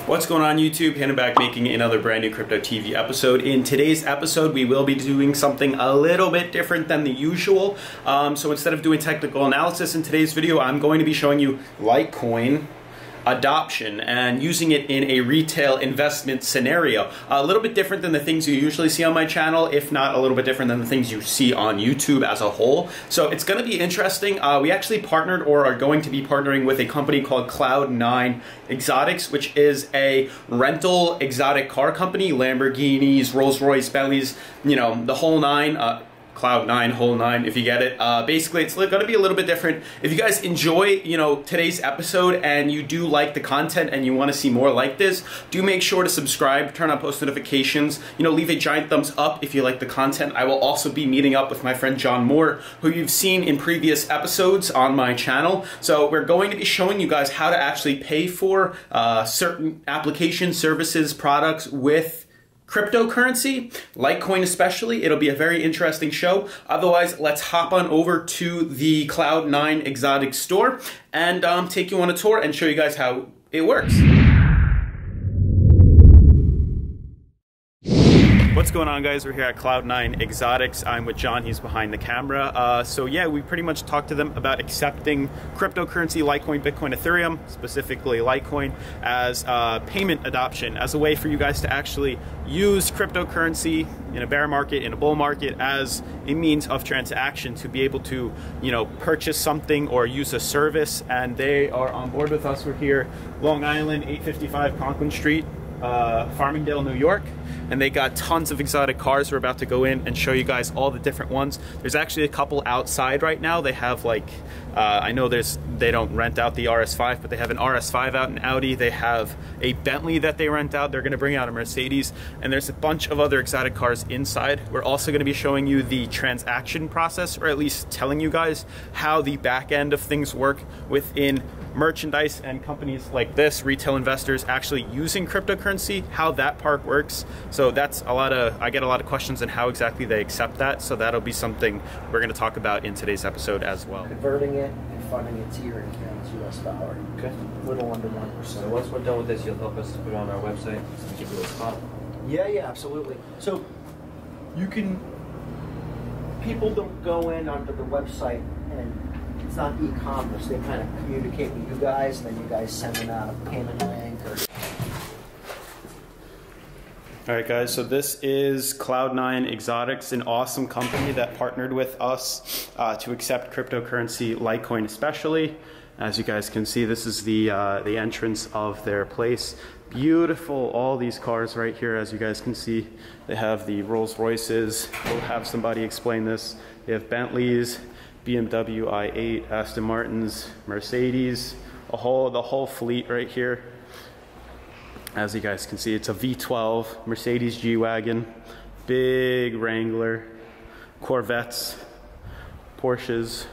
What's going on YouTube? Hayden back making another brand new Crypto TV episode. In today's episode, we will be doing something a little bit different than the usual. So instead of doing technical analysis in today's video, I'm going to be showing you Litecoin adoption and using it in a retail investment scenario. A little bit different than the things you usually see on my channel, if not a little bit different than the things you see on YouTube as a whole. So it's going to be interesting. We actually partnered or are going to be partnering with a company called Cloud9 Exotics, which is a rental exotic car company, Lamborghinis, Rolls-Royce, Bentleys, you know, the whole nine. Cloud9, whole nine, if you get it. Basically, it's going to be a little bit different. If you guys enjoy, you know, today's episode and you do like the content and you want to see more like this, do make sure to subscribe, turn on post notifications, you know, leave a giant thumbs up if you like the content. I will also be meeting up with my friend John Moore, who you've seen in previous episodes on my channel. So we're going to be showing you guys how to actually pay for certain applications, services, products with cryptocurrency, Litecoin especially. It'll be a very interesting show. Otherwise, let's hop on over to the Cloud9 Exotic store and take you on a tour and show you guys how it works. What's going on, guys? We're here at Cloud9 Exotics. I'm with John, he's behind the camera. So yeah, we pretty much talked to them about accepting cryptocurrency, Litecoin, Bitcoin, Ethereum, specifically Litecoin, as payment adoption, as a way for you guys to actually use cryptocurrency in a bear market, in a bull market, as a means of transaction to be able to, you know, purchase something or use a service. And they are on board with us. We're here, Long Island, 855 Conklin Street, Farmingdale, New York, and they got tons of exotic cars. We're about to go in and show you guys all the different ones. There's actually a couple outside right now. They have like, I know they don't rent out the RS5, but they have an RS5 out in Audi. They have a Bentley that they rent out. They're gonna bring out a Mercedes, and there's a bunch of other exotic cars inside. We're also gonna be showing you the transaction process, or at least telling you guys how the back end of things work within merchandise and companies like this, retail investors actually using cryptocurrency, how that part works. So that's I get a lot of questions on how exactly they accept that. So that'll be something we're going to talk about in today's episode as well. Converting it and funding it to your account is US dollar. Okay. A little under 1%. So once we're done with this, you'll help us to put it on our website and give you a spot. Yeah, absolutely. So you can, people don't go in onto the website and it's not e-commerce. They kind of communicate with you guys, and then you guys send them out a payment link. All right, guys, so this is Cloud9 Exotics, an awesome company that partnered with us to accept cryptocurrency, Litecoin especially. As you guys can see, this is the entrance of their place. Beautiful, all these cars right here, as you guys can see. They have the Rolls Royces. We'll have somebody explain this. They have Bentleys, BMW i8, Aston Martins, Mercedes, the whole fleet right here. As you guys can see, it's a V12, Mercedes G-Wagon, big Wrangler, Corvettes, Porsches,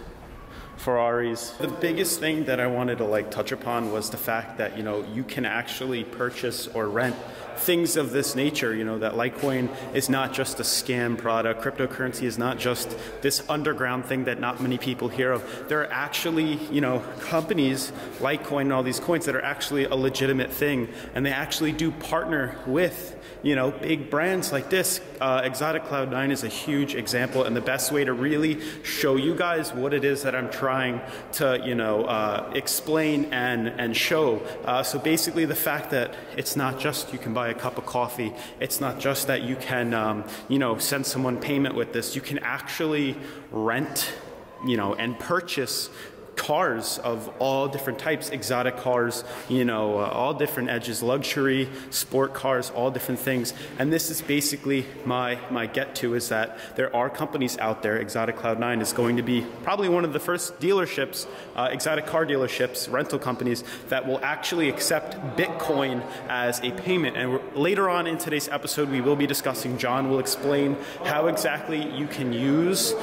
Ferraris. The biggest thing that I wanted to like touch upon was the fact that, you know, you can actually purchase or rent things of this nature. You know, that Litecoin is not just a scam product. Cryptocurrency is not just this underground thing that not many people hear of. There are actually, you know, companies, Litecoin and all these coins, that are actually a legitimate thing, and they actually do partner with, you know, big brands like this. Exotic Cloud9 is a huge example, and the best way to really show you guys what it is that I'm trying to, you know, explain and show. So basically, the fact that it's not just you can buy a cup of coffee, it's not just that you can, you know, send someone payment with this. You can actually rent, you know, and purchase cars of all different types, exotic cars, you know, all different edges, luxury, sport cars, all different things. And this is basically my get to, is that there are companies out there. Exotic Cloud9 is going to be probably one of the first dealerships, exotic car dealerships, rental companies, that will actually accept Bitcoin as a payment. And later on in today's episode, we will be discussing, John will explain how exactly you can use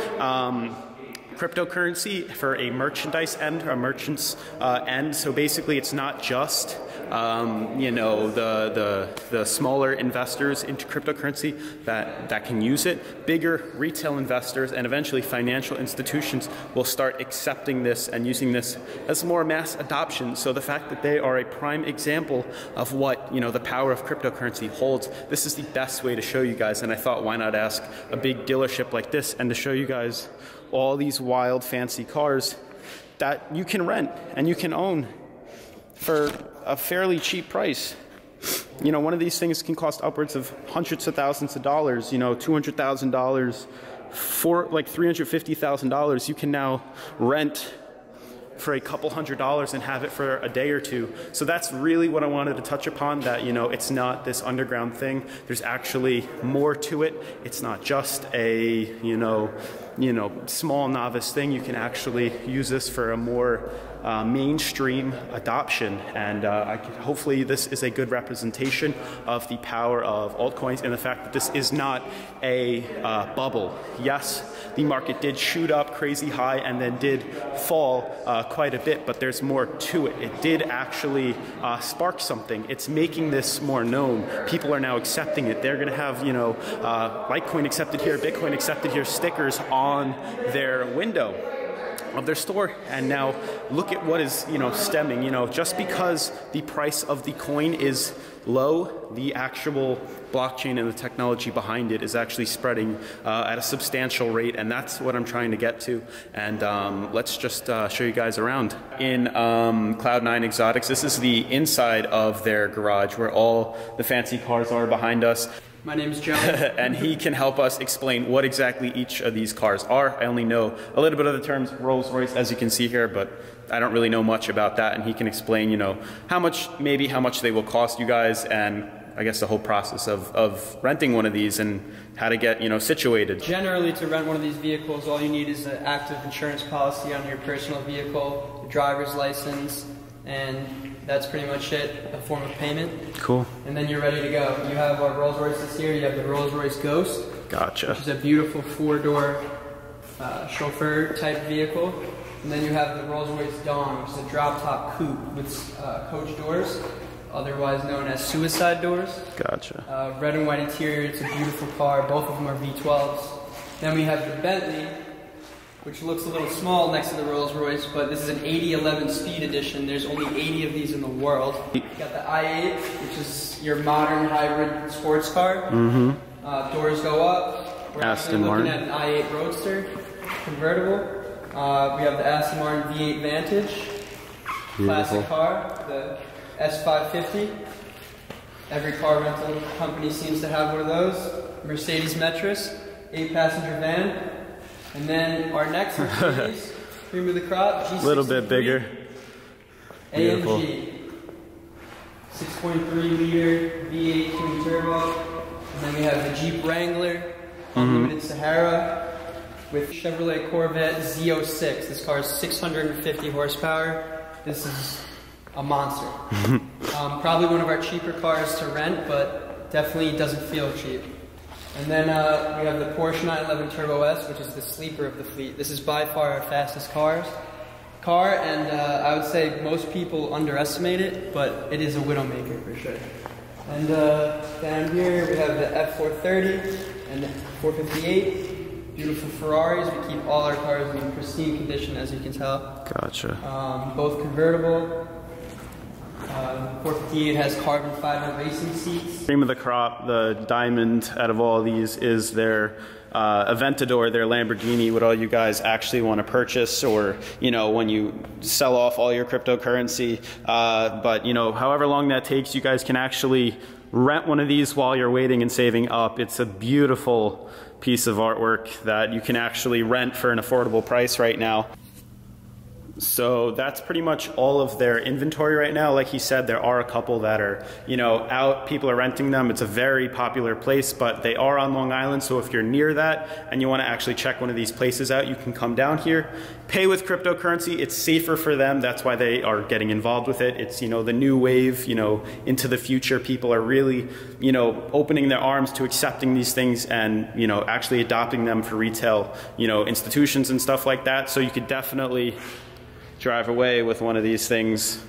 cryptocurrency for a merchandise end, or a merchant's end. So basically, it's not just you know, the smaller investors into cryptocurrency that can use it. Bigger retail investors and eventually financial institutions will start accepting this and using this as more mass adoption. So the fact that they are a prime example of what, you know, the power of cryptocurrency holds, this is the best way to show you guys. And I thought, why not ask a big dealership like this and to show you guys all these wild fancy cars that you can rent and you can own for a fairly cheap price. You know, one of these things can cost upwards of hundreds of thousands of dollars, you know, $200,000, for like $350,000. You can now rent for a couple $100s and have it for a day or two. So that's really what I wanted to touch upon, that, you know, it's not this underground thing. There's actually more to it. It's not just a, you know, small novice thing. You can actually use this for a more mainstream adoption, and hopefully this is a good representation of the power of altcoins and the fact that this is not a bubble. Yes, the market did shoot up crazy high and then did fall quite a bit, but there's more to it. It did actually spark something. It's making this more known. People are now accepting it. They're going to have, you know, Litecoin accepted here, Bitcoin accepted here, stickers on their window of their store. And now look at what is, you know, stemming. You know, just because the price of the coin is low, the actual blockchain and the technology behind it is actually spreading at a substantial rate, and that's what I'm trying to get to. And let's just show you guys around. In Cloud9 Exotics, this is the inside of their garage where all the fancy cars are behind us. My name is John. And he can help us explain what exactly each of these cars are. I only know a little bit of the terms Rolls Royce, as you can see here, but I don't really know much about that. And he can explain, you know, how much they will cost you guys, and I guess the whole process of renting one of these and how to get, you know, situated. Generally, to rent one of these vehicles, all you need is an active insurance policy on your personal vehicle, a driver's license, and that's pretty much it, a form of payment. Cool. And then you're ready to go. You have our Rolls Royces here. You have the Rolls Royce Ghost. Gotcha. Which is a beautiful four-door chauffeur type vehicle. And then you have the Rolls Royce Dawn, which is a drop-top coupe with coach doors, otherwise known as suicide doors. Gotcha. Red and white interior. It's a beautiful car. Both of them are V12s. Then we have the Bentley, which looks a little small next to the Rolls Royce, but this is an 8011 Speed Edition. There's only 80 of these in the world. You got the i8, which is your modern hybrid sports car. Mm-hmm. Doors go up. We're actually looking at an i8 Roadster convertible. We have the Aston Martin V8 Vantage. Beautiful. Classic car, the S550. Every car rental company seems to have one of those. Mercedes Metris, 8-passenger van. And then our next Mercedes, cream of the crop, G63. A little bit bigger. AMG. 6.3 liter V8 twin turbo. And then we have the Jeep Wrangler, Unlimited Sahara, with Chevrolet Corvette Z06. This car is 650 horsepower. This is a monster. Probably one of our cheaper cars to rent, but definitely doesn't feel cheap. And then we have the Porsche 911 Turbo S, which is the sleeper of the fleet. This is by far our fastest car, and I would say most people underestimate it, but it is a widowmaker for sure. And down here we have the F430 and the 458. Beautiful Ferraris. We keep all our cars in pristine condition, as you can tell. Gotcha. Both convertible. 458 has carbon fiber racing seats. Cream of the crop, the diamond out of all of these is their Aventador, their Lamborghini, what all you guys actually want to purchase, or, you know, when you sell off all your cryptocurrency. But, you know, however long that takes, you guys can actually rent one of these while you're waiting and saving up. It's a beautiful piece of artwork that you can actually rent for an affordable price right now. So that's pretty much all of their inventory right now. Like he said, there are a couple that are, you know, out, people are renting them. It's a very popular place, but they are on Long Island. So if you're near that and you want to actually check one of these places out, you can come down here, pay with cryptocurrency. It's safer for them. That's why they are getting involved with it. It's, you know, the new wave, you know, into the future. People are really, you know, opening their arms to accepting these things and, you know, actually adopting them for retail, you know, institutions and stuff like that. So you could definitely drive away with one of these things.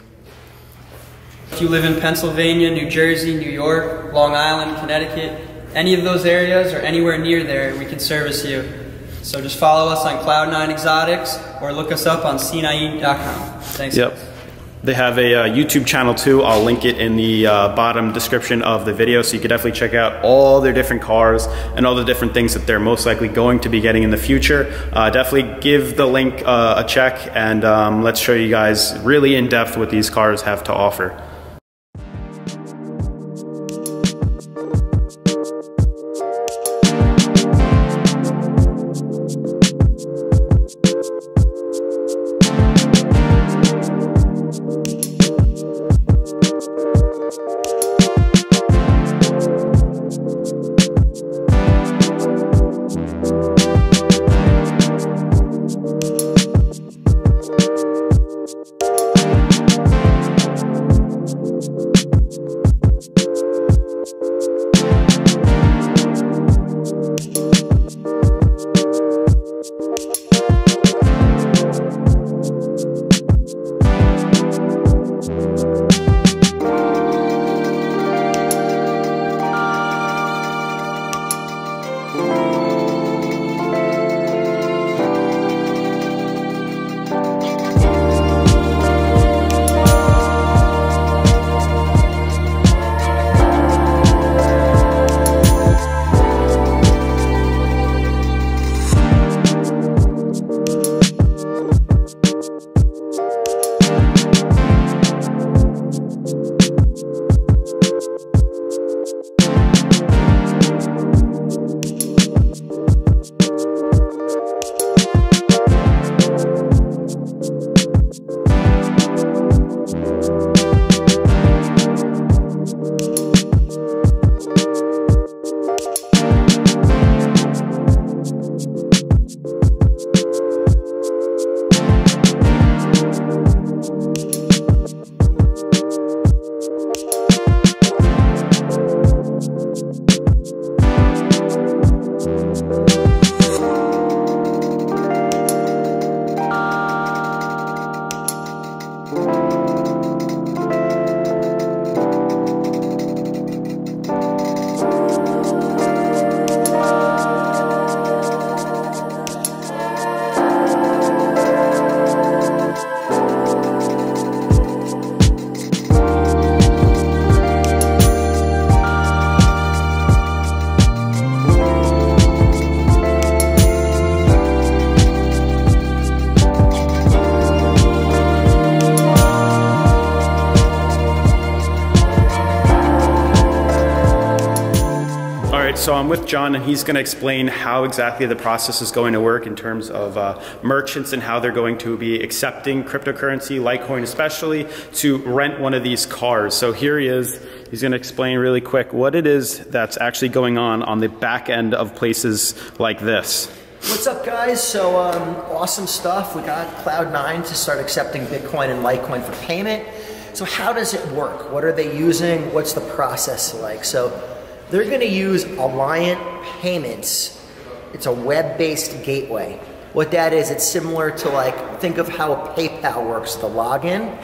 If you live in Pennsylvania, New Jersey, New York, Long Island, Connecticut, any of those areas or anywhere near there, we can service you. So just follow us on Cloud9 Exotics or look us up on cnai.com. Thanks. Yep. They have a YouTube channel too. I'll link it in the bottom description of the video, so you can definitely check out all their different cars and all the different things that they're most likely going to be getting in the future. Definitely give the link a check, and let's show you guys really in depth what these cars have to offer. So I'm with John, and he's going to explain how exactly the process is going to work in terms of merchants and how they're going to be accepting cryptocurrency, Litecoin especially, to rent one of these cars. So here he is. He's going to explain really quick what it is that's actually going on the back end of places like this. What's up, guys? So awesome stuff. We got Cloud9 to start accepting Bitcoin and Litecoin for payment. So how does it work? What are they using? What's the process like? So they're going to use Alliant Payments. It's a web-based gateway. What that is, it's similar to, like, think of how PayPal works, the login,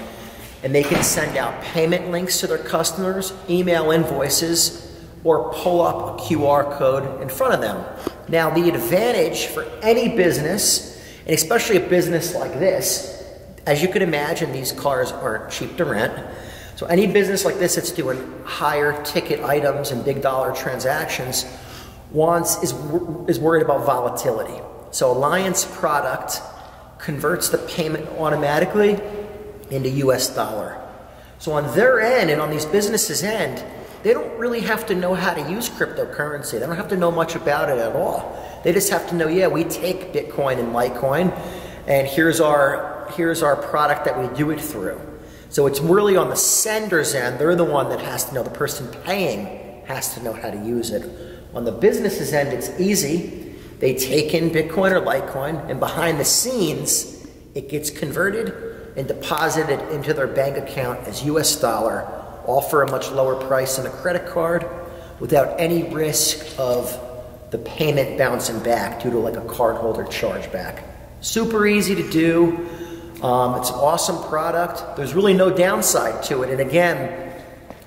and they can send out payment links to their customers, email invoices, or pull up a QR code in front of them. Now, the advantage for any business, and especially a business like this, as you can imagine, these cars aren't cheap to rent. So any business like this that's doing higher ticket items and big dollar transactions is worried about volatility. So Alliant's product converts the payment automatically into US dollar. So on their end and on these businesses' end, they don't really have to know how to use cryptocurrency. They don't have to know much about it at all. They just have to know, yeah, we take Bitcoin and Litecoin, and here's our our product that we do it through. So it's really on the sender's end. They're the one that has to know, the person paying has to know how to use it. On the business's end, it's easy. They take in Bitcoin or Litecoin, and behind the scenes, it gets converted and deposited into their bank account as US dollar, all for a much lower price than a credit card, without any risk of the payment bouncing back due to like a cardholder chargeback. Super easy to do. It's an awesome product. There's really no downside to it. And again,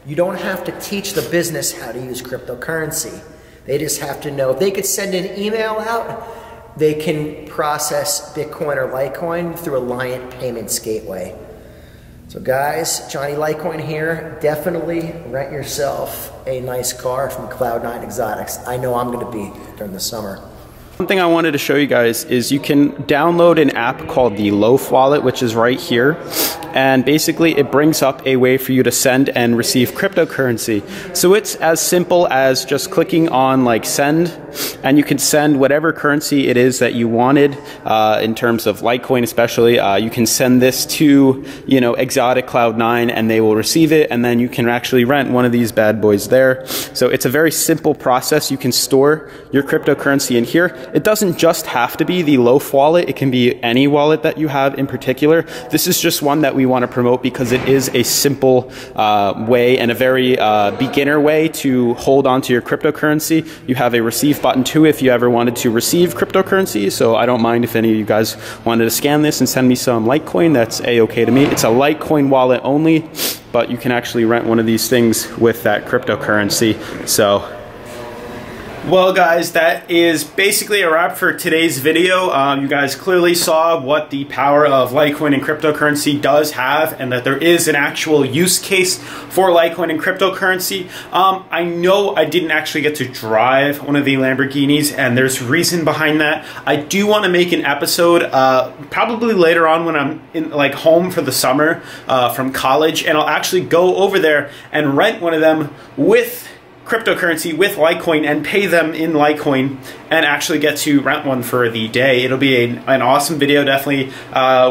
you don't have to teach the business how to use cryptocurrency. They just have to know. If they could send an email out, they can process Bitcoin or Litecoin through a Liant Payments Gateway. So guys, Johnny Litecoin here. Definitely rent yourself a nice car from Cloud9 Exotics. I know I'm going to be during the summer. One thing I wanted to show you guys is you can download an app called the Loaf Wallet, which is right here. And basically it brings up a way for you to send and receive cryptocurrency. So it's as simple as just clicking on like send, and you can send whatever currency it is that you wanted in terms of Litecoin especially. You can send this to, you know, Exotic Cloud9 and they will receive it, and then you can actually rent one of these bad boys there. So it's a very simple process. You can store your cryptocurrency in here. It doesn't just have to be the Loaf wallet. It can be any wallet that you have in particular. This is just one that we want to promote because it is a simple way and a very beginner way to hold on to your cryptocurrency. You have a receive button too if you ever wanted to receive cryptocurrency. So I don't mind if any of you guys wanted to scan this and send me some Litecoin. That's a-okay to me. It's a Litecoin wallet only, but you can actually rent one of these things with that cryptocurrency. So well guys, that is basically a wrap for today's video. You guys clearly saw what the power of Litecoin and cryptocurrency does have, and that there is an actual use case for Litecoin and cryptocurrency. I know I didn't actually get to drive one of the Lamborghinis, and there's reason behind that. I do want to make an episode probably later on when I'm in like home for the summer from college, and I'll actually go over there and rent one of them with cryptocurrency, with Litecoin, and pay them in Litecoin and actually get to rent one for the day. It'll be an awesome video. Definitely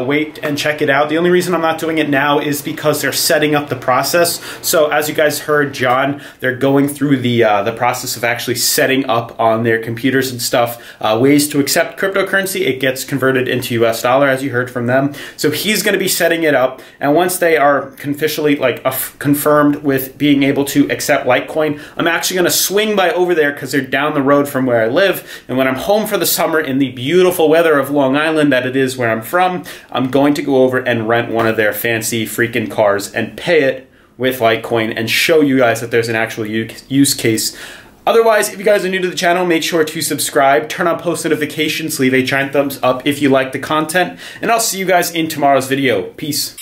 wait and check it out. The only reason I'm not doing it now is because they're setting up the process. So as you guys heard John, they're going through the process of actually setting up on their computers and stuff ways to accept cryptocurrency. It gets converted into US dollar, as you heard from them. So he's going to be setting it up, and once they are officially like confirmed with being able to accept Litecoin, I'm actually going to swing by over there because they're down the road from where I live. And when I'm home for the summer in the beautiful weather of Long Island that it is where I'm from, I'm going to go over and rent one of their fancy freaking cars and pay it with Litecoin and show you guys that there's an actual use case. Otherwise, if you guys are new to the channel, make sure to subscribe, turn on post notifications, leave a giant thumbs up if you like the content, and I'll see you guys in tomorrow's video. Peace.